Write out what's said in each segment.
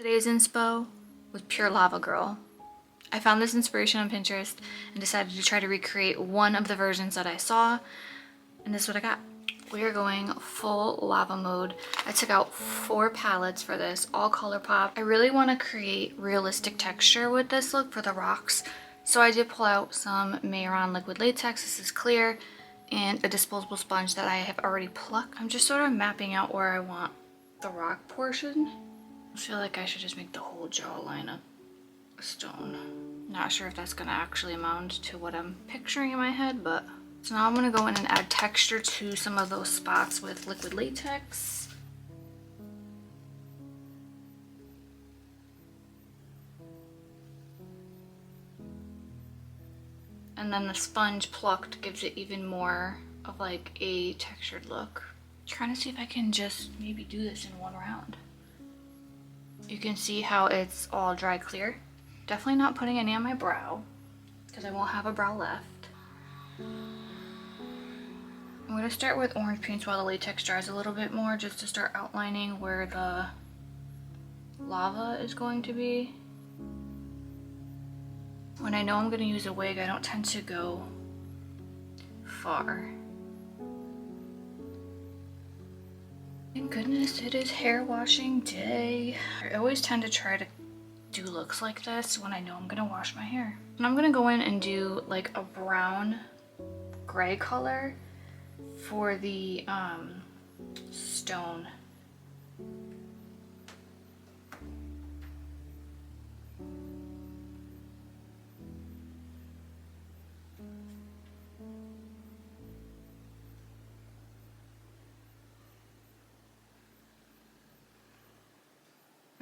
Today's inspo was Pure Lava Girl. I found this inspiration on Pinterest and decided to try to recreate one of the versions that I saw, and this is what I got. We are going full lava mode. I took out 4 palettes for this, all ColourPop. I really want to create realistic texture with this look for the rocks, so I did pull out some Mayron liquid latex. This is clear, and a disposable sponge that I have already plucked. I'm just sort of mapping out where I want the rock portion. I feel like I should just make the whole jawline a stone. Not sure if that's gonna actually amount to what I'm picturing in my head, but so now I'm gonna go in and add texture to some of those spots with liquid latex. And then the sponge plucked gives it even more of like a textured look. Trying to see if I can just maybe do this in one round. You can see how it's all dry clear. Definitely not putting any on my brow because I won't have a brow left. I'm going to start with orange paints while the latex dries a little bit more, just to start outlining where the lava is going to be. When I know I'm going to use a wig, I don't tend to go far. Thank goodness it is hair washing day. I always tend to try to do looks like this when I know I'm gonna wash my hair. And I'm gonna go in and do like a brown gray color for the stone.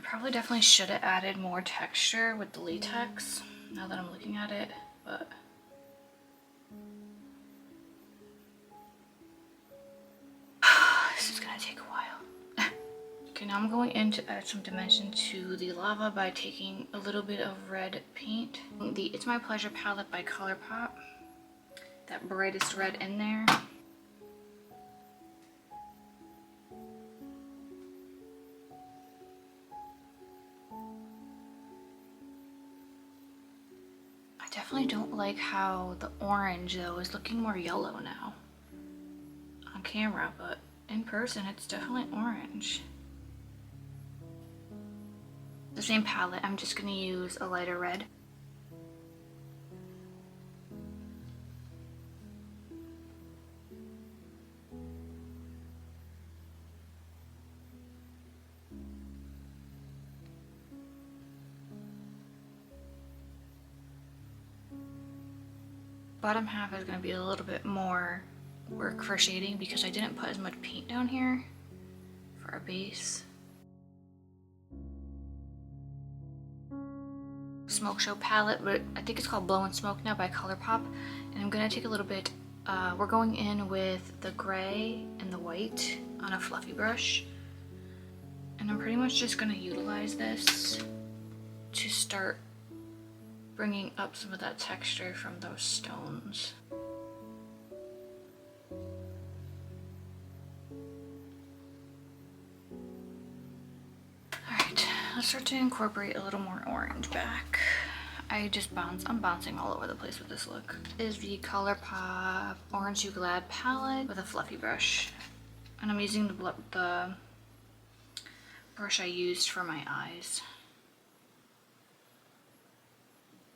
Probably definitely should have added more texture with the latex now that I'm looking at it, but this is gonna take a while. Okay, now I'm going in to add some dimension to the lava by taking a little bit of red paint. The It's My Pleasure palette by ColourPop, that brightest red in there. Definitely don't like how the orange though is looking more yellow now on camera, but in person it's definitely orange. The same palette, I'm just gonna use a lighter red. Bottom half is going to be a little bit more work for shading because I didn't put as much paint down here for a base. Smoke Show palette, but I think it's called Blow and Smoke now by ColourPop. And I'm going to take a little bit, we're going in with the gray and the white on a fluffy brush. And I'm pretty much just going to utilize this to start bringing up some of that texture from those stones. Alright, let's start to incorporate a little more orange back. I'm bouncing all over the place with this look. This is the ColourPop Orange You Glad palette with a fluffy brush. And I'm using the brush I used for my eyes.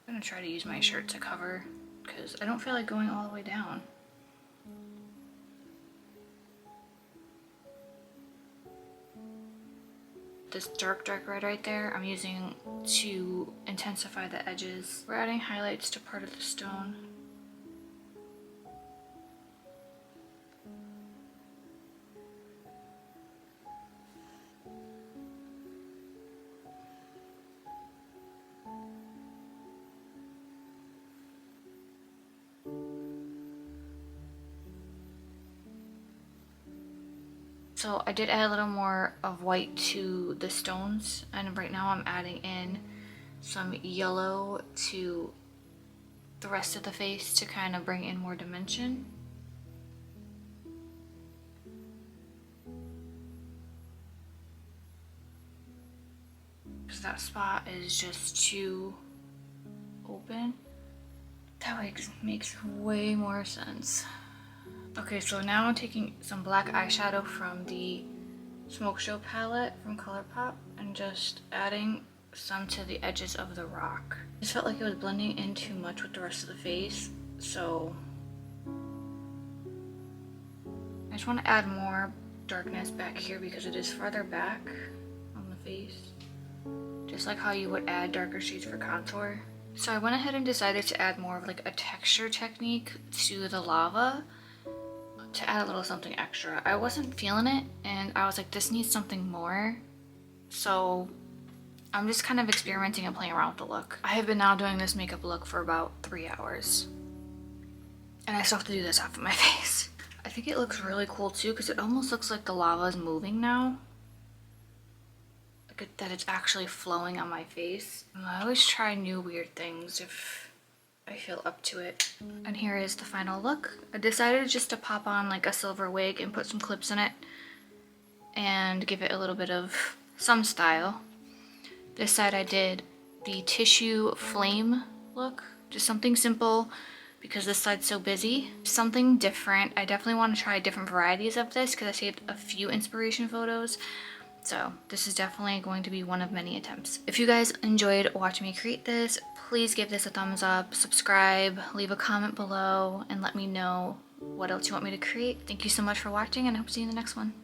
I'm gonna try to use my shirt to cover because I don't feel like going all the way down. This dark red right there I'm using to intensify the edges. We're adding highlights to part of the stone. So I did add a little more of white to the stones, and right now I'm adding in some yellow to the rest of the face to kind of bring in more dimension. that spot is just too open. That makes way more sense. Okay, so now I'm taking some black eyeshadow from the Smoke Show palette from ColourPop and just adding some to the edges of the rock. I just felt like it was blending in too much with the rest of the face, so I just want to add more darkness back here because it is farther back on the face, just like how you would add darker shades for contour. So I went ahead and decided to add more of like a texture technique to the lava to add a little something extra. I wasn't feeling it and I was like, this needs something more. So I'm just kind of experimenting and playing around with the look. I have been now doing this makeup look for about 3 hours. And I still have to do this half of my face. I think it looks really cool too because it almost looks like the lava is moving now. Like that it's actually flowing on my face. And I always try new weird things if I feel up to it. And here is the final look. I decided just to pop on like a silver wig and put some clips in it and give it a little bit of some style. This side I did the tissue flame look, just something simple because this side's so busy. Something different. I definitely want to try different varieties of this because I saved a few inspiration photos. So this is definitely going to be one of many attempts. If you guys enjoyed watching me create this, please give this a thumbs up, subscribe, leave a comment below, and let me know what else you want me to create. Thank you so much for watching and I hope to see you in the next one.